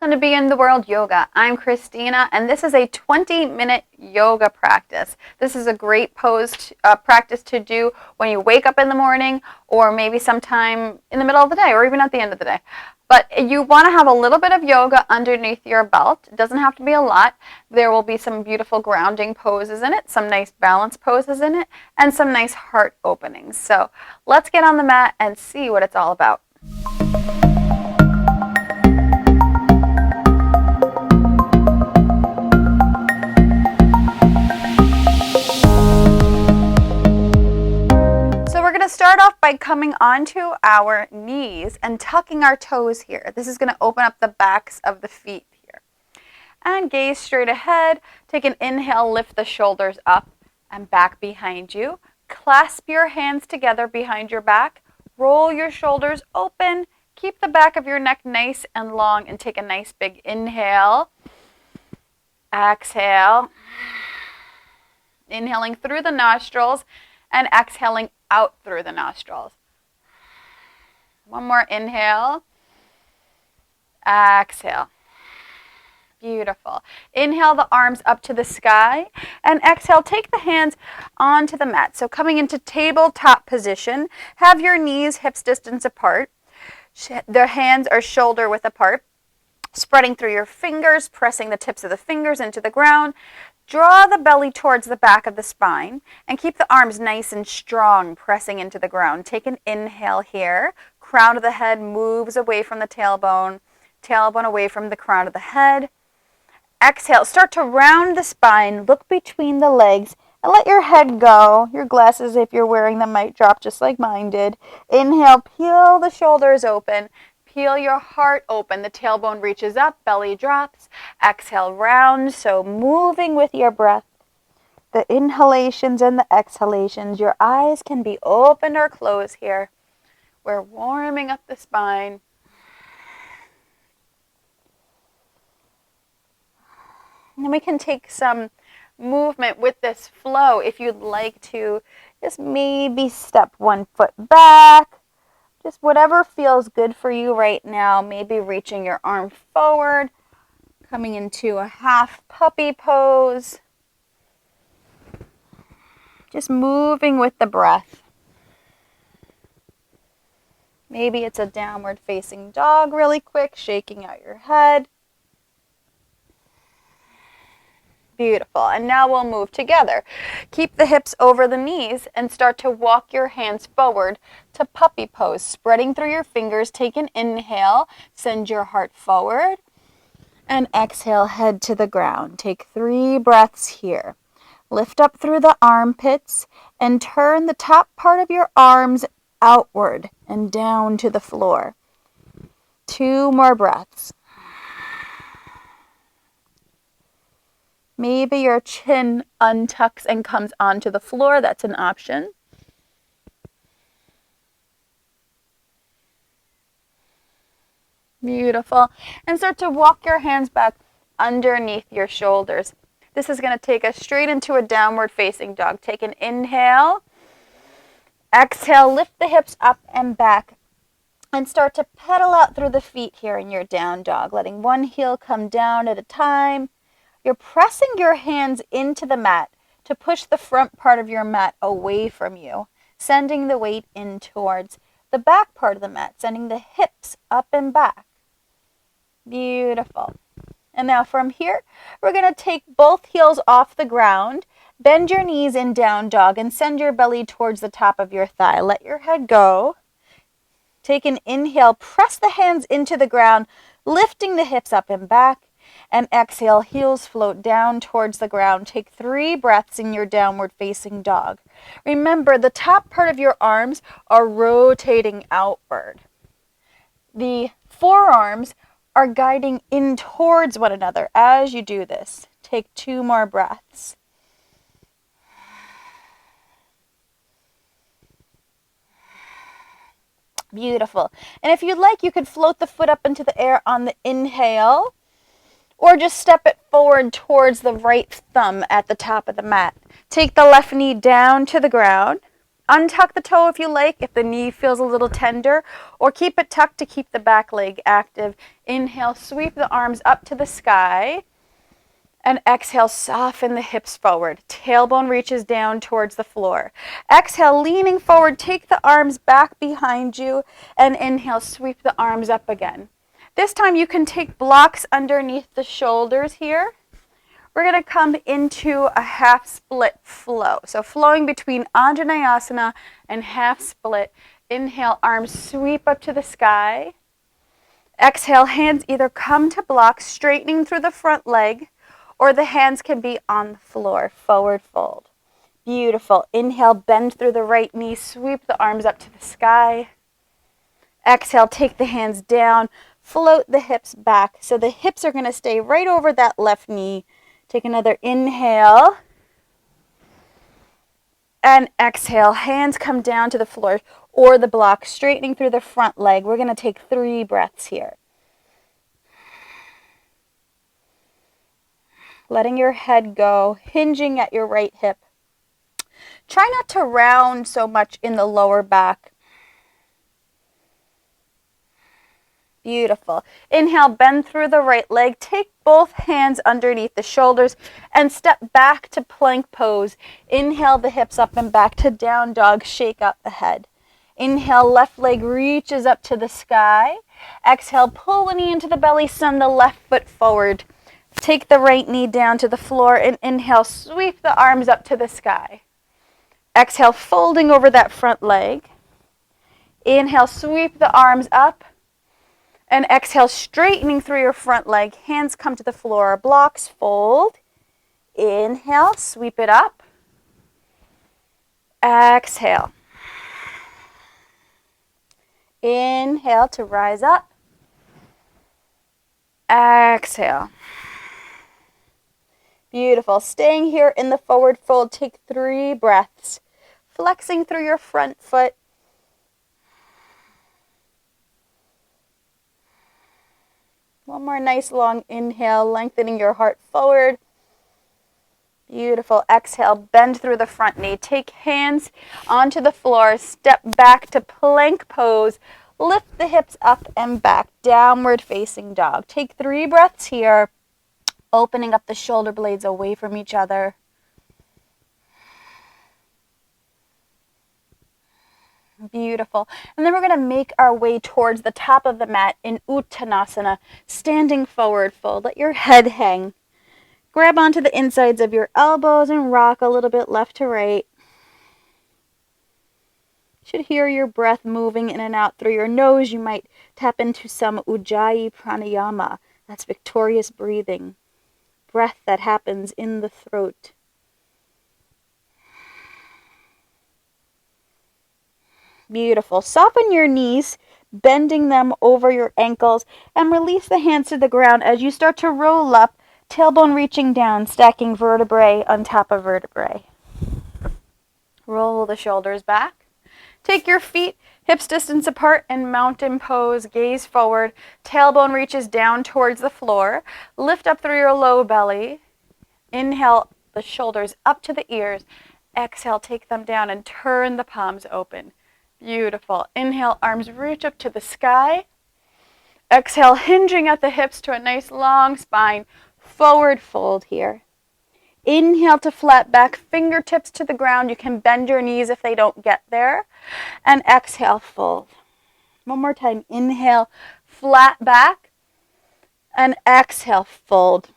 Going to begin the world yoga. I'm Christina, and this is a 20-minute yoga practice. This is a great practice to do when you wake up in the morning, or maybe sometime in the middle of the day, or even at the end of the day. But you want to have a little bit of yoga underneath your belt. It doesn't have to be a lot. There will be some beautiful grounding poses in it, some nice balance poses in it, and some nice heart openings. So let's get on the mat and see what it's all about. We're going to start off by coming onto our knees and tucking our toes here. This is going to open up the backs of the feet here. And gaze straight ahead. Take an inhale, lift the shoulders up and back behind you. Clasp your hands together behind your back. Roll your shoulders open. Keep the back of your neck nice and long and take a nice big inhale. Exhale. Inhaling through the nostrils and exhaling out through the nostrils. One more inhale. Exhale. Beautiful. Inhale the arms up to the sky and exhale, take the hands onto the mat. So coming into tabletop position, have your knees hips distance apart. The hands are shoulder width apart. Spreading through your fingers, pressing the tips of the fingers into the ground. Draw the belly towards the back of the spine and keep the arms nice and strong, pressing into the ground. Take an inhale here. Crown of the head moves away from the tailbone. Tailbone away from the crown of the head. Exhale. Start to round the spine. Look between the legs and let your head go. Your glasses, if you're wearing them, might drop just like mine did. Inhale. Peel the shoulders open. Peel your heart open. The tailbone reaches up, belly drops. Exhale, round. So moving with your breath. The inhalations and the exhalations. Your eyes can be open or closed here. We're warming up the spine. And we can take some movement with this flow if you'd like to. Just maybe step one foot back. Just whatever feels good for you right now. Maybe reaching your arm forward, coming into a half puppy pose. Just moving with the breath. Maybe it's a downward facing dog really quick, shaking out your head. Beautiful. And now we'll move together. Keep the hips over the knees and start to walk your hands forward to puppy pose. Spreading through your fingers, take an inhale, send your heart forward, and exhale, head to the ground. Take 3 breaths here. Lift up through the armpits and turn the top part of your arms outward and down to the floor. 2 more breaths. Maybe your chin untucks and comes onto the floor. That's an option. Beautiful. And start to walk your hands back underneath your shoulders. This is going to take us straight into a downward facing dog. Take an inhale. Exhale, lift the hips up and back. And start to pedal out through the feet here in your down dog, letting one heel come down at a time. You're pressing your hands into the mat to push the front part of your mat away from you, sending the weight in towards the back part of the mat, sending the hips up and back. Beautiful. And now from here, we're going to take both heels off the ground, bend your knees in down dog, and send your belly towards the top of your thigh. Let your head go. Take an inhale, press the hands into the ground, lifting the hips up and back. And exhale, heels float down towards the ground. Take 3 breaths in your downward facing dog. Remember, the top part of your arms are rotating outward. The forearms are guiding in towards one another as you do this. Take 2 more breaths. Beautiful. And if you'd like, you could float the foot up into the air on the inhale. Or just step it forward towards the right thumb at the top of the mat. Take the left knee down to the ground. Untuck the toe if you like, if the knee feels a little tender, or keep it tucked to keep the back leg active. Inhale, sweep the arms up to the sky. And exhale, soften the hips forward. Tailbone reaches down towards the floor. Exhale, leaning forward, take the arms back behind you. And inhale, sweep the arms up again. This time you can take blocks underneath the shoulders here. We're going to come into a half split flow. So flowing between Anjaneyasana and half split. Inhale, arms sweep up to the sky. Exhale, hands either come to blocks, straightening through the front leg, or the hands can be on the floor, forward fold. Beautiful. Inhale, bend through the right knee, sweep the arms up to the sky. Exhale, take the hands down, float the hips back. So the hips are going to stay right over that left knee. Take another inhale. And exhale, hands come down to the floor or the block, straightening through the front leg. We're going to take 3 breaths here. Letting your head go, hinging at your right hip. Try not to round so much in the lower back. Beautiful. Inhale, bend through the right leg. Take both hands underneath the shoulders and step back to plank pose. Inhale the hips up and back to down dog. Shake out the head. Inhale, left leg reaches up to the sky. Exhale, pull the knee into the belly, send the left foot forward. Take the right knee down to the floor and inhale, sweep the arms up to the sky. Exhale, folding over that front leg. Inhale, sweep the arms up. And exhale, straightening through your front leg. Hands come to the floor. Blocks fold. Inhale, sweep it up. Exhale. Inhale to rise up. Exhale. Beautiful. Staying here in the forward fold. Take 3 breaths. Flexing through your front foot. One more nice long inhale, lengthening your heart forward. Beautiful. Exhale, bend through the front knee. Take hands onto the floor. Step back to plank pose. Lift the hips up and back. Downward facing dog. Take 3 breaths here, opening up the shoulder blades away from each other. Beautiful. And then we're going to make our way towards the top of the mat in Uttanasana, standing forward fold. Let your head hang. Grab onto the insides of your elbows and rock a little bit left to right. You should hear your breath moving in and out through your nose. You might tap into some Ujjayi pranayama. That's victorious breathing. Breath that happens in the throat. Beautiful. Soften your knees, bending them over your ankles, and release the hands to the ground as you start to roll up, tailbone reaching down, stacking vertebrae on top of vertebrae. Roll the shoulders back. Take your feet hips distance apart in mountain pose, gaze forward, tailbone reaches down towards the floor. Lift up through your low belly. Inhale the shoulders up to the ears. Exhale, take them down and turn the palms open. Beautiful. Inhale, arms reach up to the sky. Exhale, hinging at the hips to a nice long spine. Forward fold here. Inhale to flat back, fingertips to the ground. You can bend your knees if they don't get there. And exhale, fold. One more time. Inhale, flat back. And exhale, fold.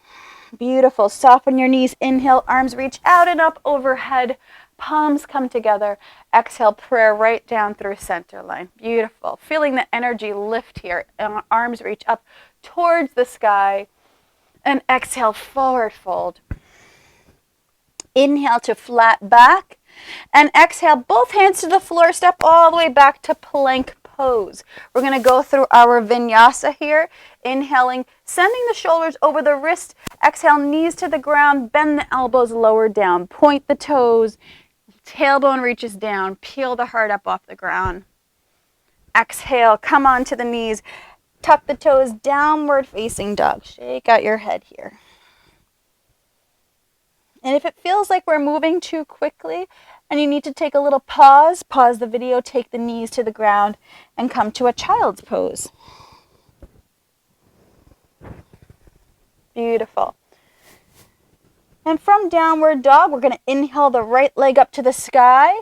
Beautiful. Soften your knees. Inhale, arms reach out and up overhead. Palms come together. Exhale, prayer right down through center line. Beautiful. Feeling the energy lift here. Arms reach up towards the sky. And exhale, forward fold. Inhale to flat back. And exhale, both hands to the floor. Step all the way back to plank pose. We're going to go through our vinyasa here. Inhaling, sending the shoulders over the wrist. Exhale, knees to the ground. Bend the elbows lower down. Point the toes. Tailbone reaches down. Peel the heart up off the ground. Exhale, come onto the knees. Tuck the toes, downward facing dog. Shake out your head here. And if it feels like we're moving too quickly and you need to take a little pause the video, take the knees to the ground, and come to a child's pose. Beautiful. And from downward dog, we're going to inhale the right leg up to the sky,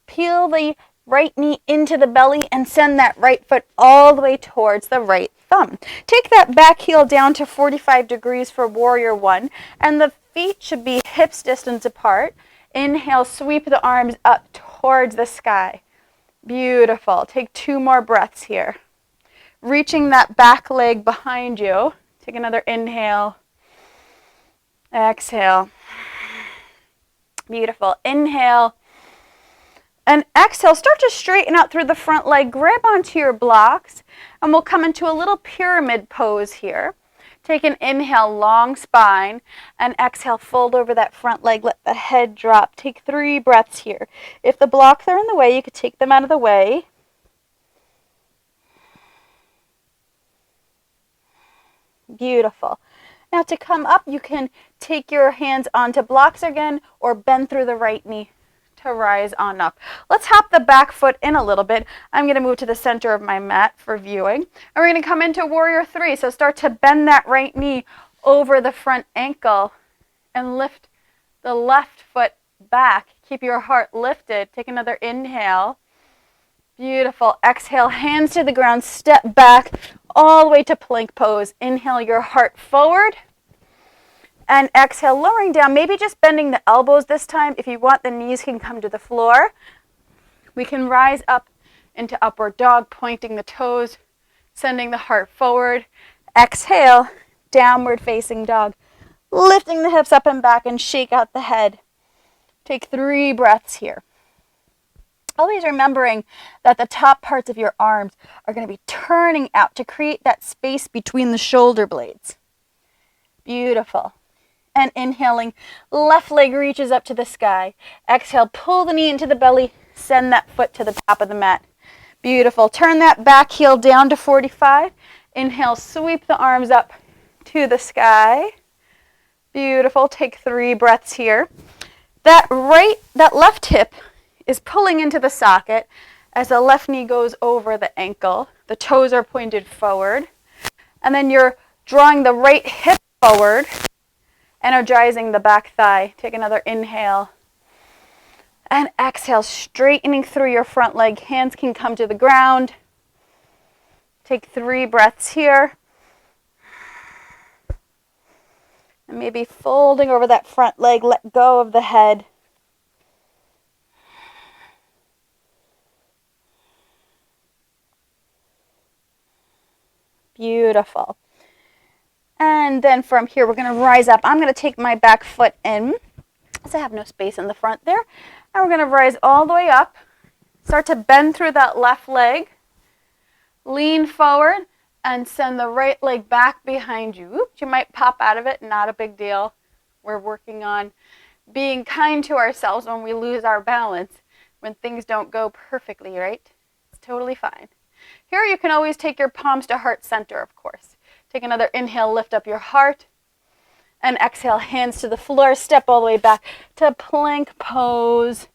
peel the right knee into the belly, and send that right foot all the way towards the right thumb. Take that back heel down to 45 degrees for warrior one, and the feet should be hips distance apart. Inhale, sweep the arms up towards the sky. Beautiful. Take 2 more breaths here. Reaching that back leg behind you. Take another inhale. Exhale. Beautiful. Inhale. And exhale. Start to straighten out through the front leg. Grab onto your blocks. And we'll come into a little pyramid pose here. Take an inhale, long spine. And exhale, fold over that front leg. Let the head drop. Take 3 breaths here. If the blocks are in the way, you could take them out of the way. Beautiful. Now to come up, you can take your hands onto blocks again or bend through the right knee to rise on up. Let's hop the back foot in a little bit. I'm going to move to the center of my mat for viewing. And we're going to come into warrior three. So start to bend that right knee over the front ankle and lift the left foot back. Keep your heart lifted. Take another inhale. Beautiful. Exhale, hands to the ground, step back all the way to plank pose. Inhale your heart forward. And exhale, lowering down, maybe just bending the elbows this time. If you want, the knees can come to the floor. We can rise up into upward dog, pointing the toes, sending the heart forward. Exhale, downward facing dog. Lifting the hips up and back and shake out the head. Take 3 breaths here. Always remembering that the top parts of your arms are going to be turning out to create that space between the shoulder blades. Beautiful. And inhaling, left leg reaches up to the sky. Exhale, pull the knee into the belly, send that foot to the top of the mat. Beautiful. Turn that back heel down to 45. Inhale, sweep the arms up to the sky. Beautiful. Take 3 breaths here. That left hip is pulling into the socket as the left knee goes over the ankle. The toes are pointed forward. And then you're drawing the right hip forward, energizing the back thigh. Take another inhale. And exhale, straightening through your front leg. Hands can come to the ground. Take 3 breaths here. And maybe folding over that front leg, let go of the head. Beautiful. And then from here, we're going to rise up. I'm going to take my back foot in, because I have no space in the front there. And we're going to rise all the way up. Start to bend through that left leg. Lean forward and send the right leg back behind you. Oops, you might pop out of it, not a big deal. We're working on being kind to ourselves when we lose our balance, when things don't go perfectly, right? It's totally fine. Here you can always take your palms to heart center, of course. Take another inhale, lift up your heart. And exhale, hands to the floor. Step all the way back to plank pose.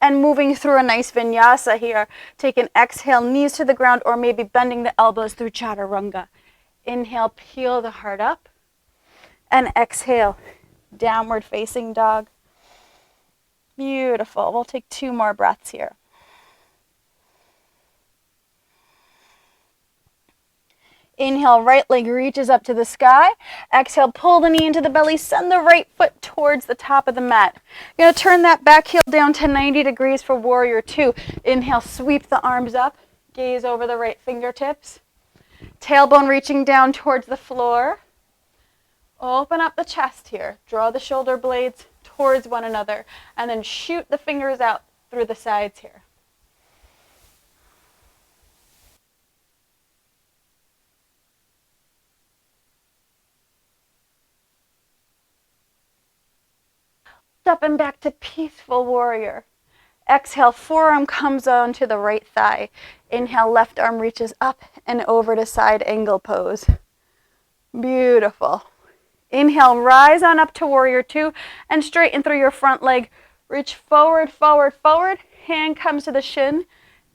And moving through a nice vinyasa here. Take an exhale, knees to the ground, or maybe bending the elbows through chaturanga. Inhale, peel the heart up. And exhale, downward facing dog. Beautiful. We'll take 2 more breaths here. Inhale, right leg reaches up to the sky. Exhale, pull the knee into the belly. Send the right foot towards the top of the mat. You're going to turn that back heel down to 90 degrees for warrior two. Inhale, sweep the arms up. Gaze over the right fingertips. Tailbone reaching down towards the floor. Open up the chest here. Draw the shoulder blades towards one another. And then shoot the fingers out through the sides here. Up and back to peaceful warrior. Exhale, forearm comes onto the right thigh. Inhale, left arm reaches up and over to side angle pose. Beautiful. Inhale, rise on up to warrior two and straighten through your front leg. Reach forward, forward, forward. Hand comes to the shin.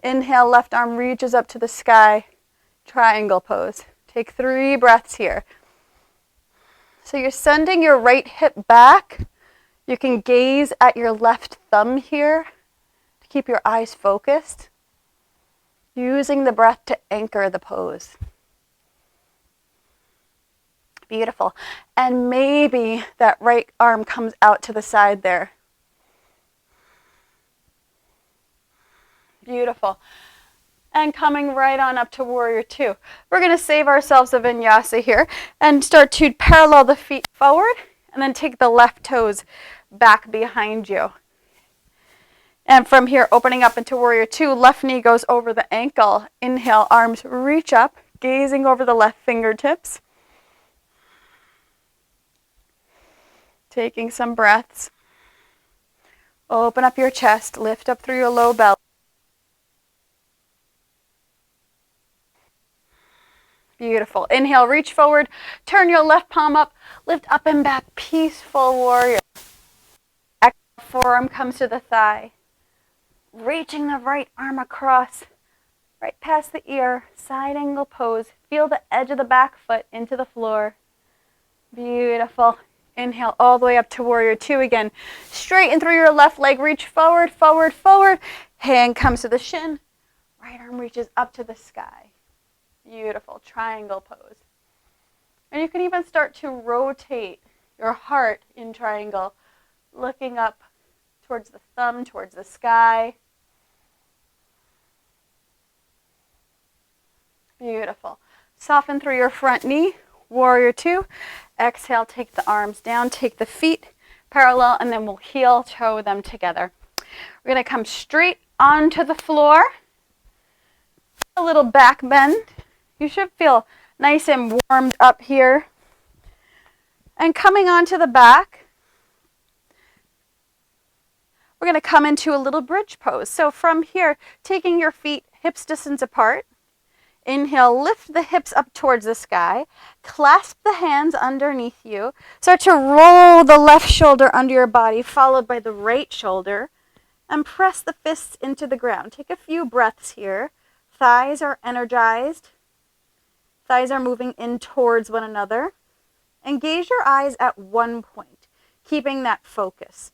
Inhale, left arm reaches up to the sky. Triangle pose. Take 3 breaths here. So you're sending your right hip back. You can gaze at your left thumb here to keep your eyes focused. Using the breath to anchor the pose. Beautiful. And maybe that right arm comes out to the side there. Beautiful. And coming right on up to warrior 2. We're going to save ourselves a vinyasa here and start to parallel the feet forward and then take the left toes back behind you. And from here, opening up into warrior 2, left knee goes over the ankle. Inhale, arms reach up, gazing over the left fingertips. Taking some breaths. Open up your chest, lift up through your low belly. Beautiful. Inhale, reach forward, turn your left palm up, lift up and back, peaceful warrior. Exhale, forearm comes to the thigh. Reaching the right arm across, right past the ear, side angle pose. Feel the edge of the back foot into the floor. Beautiful. Inhale all the way up to warrior 2 again. Straighten through your left leg, reach forward, forward, forward. Hand comes to the shin. Right arm reaches up to the sky. Beautiful. Triangle pose. And you can even start to rotate your heart in triangle, looking up towards the thumb, towards the sky. Beautiful. Soften through your front knee, warrior 2. Exhale, take the arms down, take the feet parallel, and then we'll heel toe them together. We're going to come straight onto the floor. A little back bend. You should feel nice and warmed up here. And coming onto the back, we're going to come into a little bridge pose. So from here, taking your feet hips distance apart. Inhale, lift the hips up towards the sky. Clasp the hands underneath you. Start to roll the left shoulder under your body, followed by the right shoulder. And press the fists into the ground. Take a few breaths here. Thighs are energized. Thighs are moving in towards one another. Engage your eyes at one point, keeping that focus.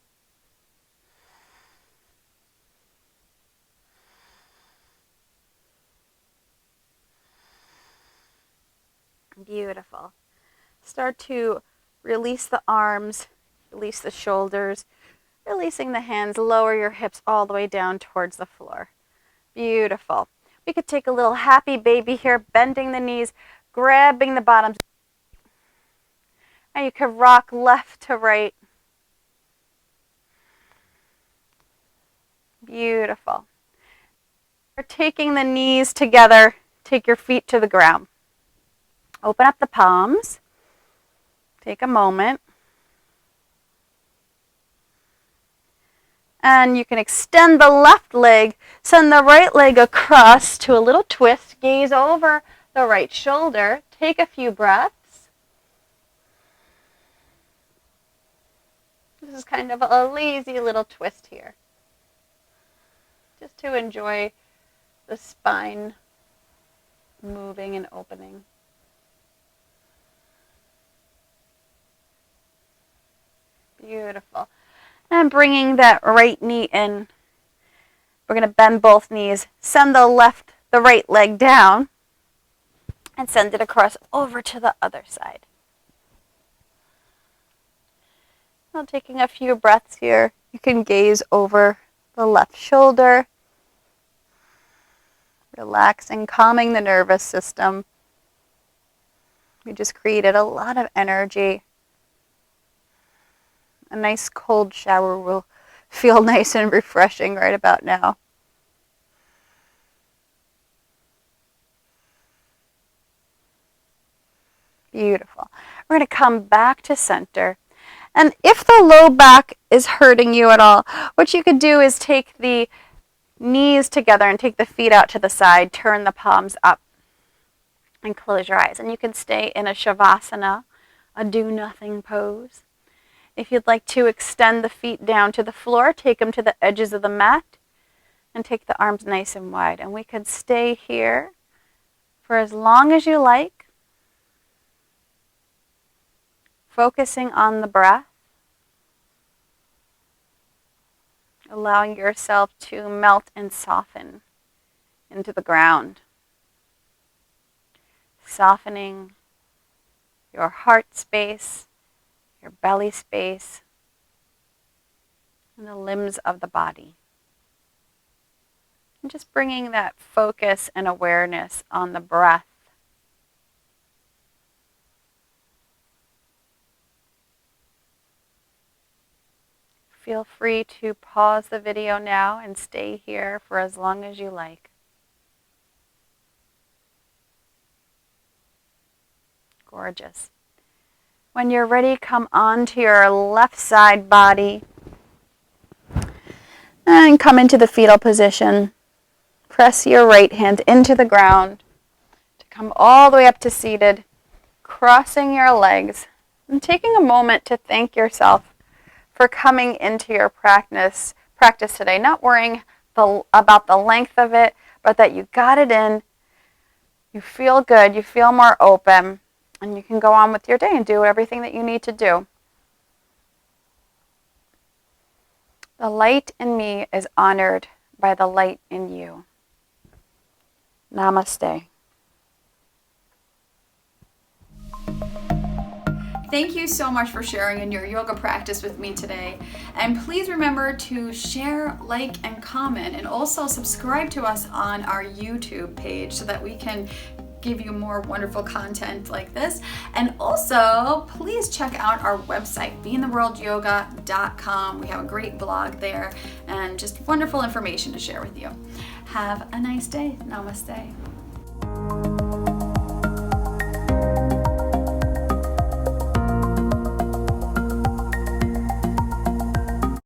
Beautiful. Start to release the arms, release the shoulders, releasing the hands, lower your hips all the way down towards the floor. Beautiful. We could take a little happy baby here, bending the knees, grabbing the bottoms. And you could rock left to right. Beautiful. We're taking the knees together. Take your feet to the ground. Open up the palms. Take a moment. And you can extend the left leg, send the right leg across to a little twist, gaze over the right shoulder. Take a few breaths. This is kind of a lazy little twist here. Just to enjoy the spine moving and opening. Beautiful. And bringing that right knee in. We're going to bend both knees. Send the right leg down. And send it across over to the other side. Now taking a few breaths here. You can gaze over the left shoulder. Relaxing, calming the nervous system. We just created a lot of energy. A nice cold shower will feel nice and refreshing right about now. Beautiful. We're going to come back to center. And if the low back is hurting you at all, what you could do is take the knees together and take the feet out to the side, turn the palms up, and close your eyes. And you can stay in a Savasana, a do-nothing pose. If you'd like to extend the feet down to the floor, take them to the edges of the mat and take the arms nice and wide. And we could stay here for as long as you like, focusing on the breath, allowing yourself to melt and soften into the ground, softening your heart space, your belly space, and the limbs of the body. And just bringing that focus and awareness on the breath. Feel free to pause the video now and stay here for as long as you like. Gorgeous. When you're ready, come onto your left side body and come into the fetal position. Press your right hand into the ground to come all the way up to seated, crossing your legs and taking a moment to thank yourself for coming into your practice today, not worrying about the length of it, but that you got it in, you feel good, you feel more open, and you can go on with your day and do everything that you need to do. The light in me is honored by the light in you. Namaste. Thank you so much for sharing in your yoga practice with me today. And please remember to share, like, and comment, and also subscribe to us on our YouTube page so that we can give you more wonderful content like this. And also, please check out our website, beintheworldyoga.com. We have a great blog there and just wonderful information to share with you. Have a nice day. Namaste.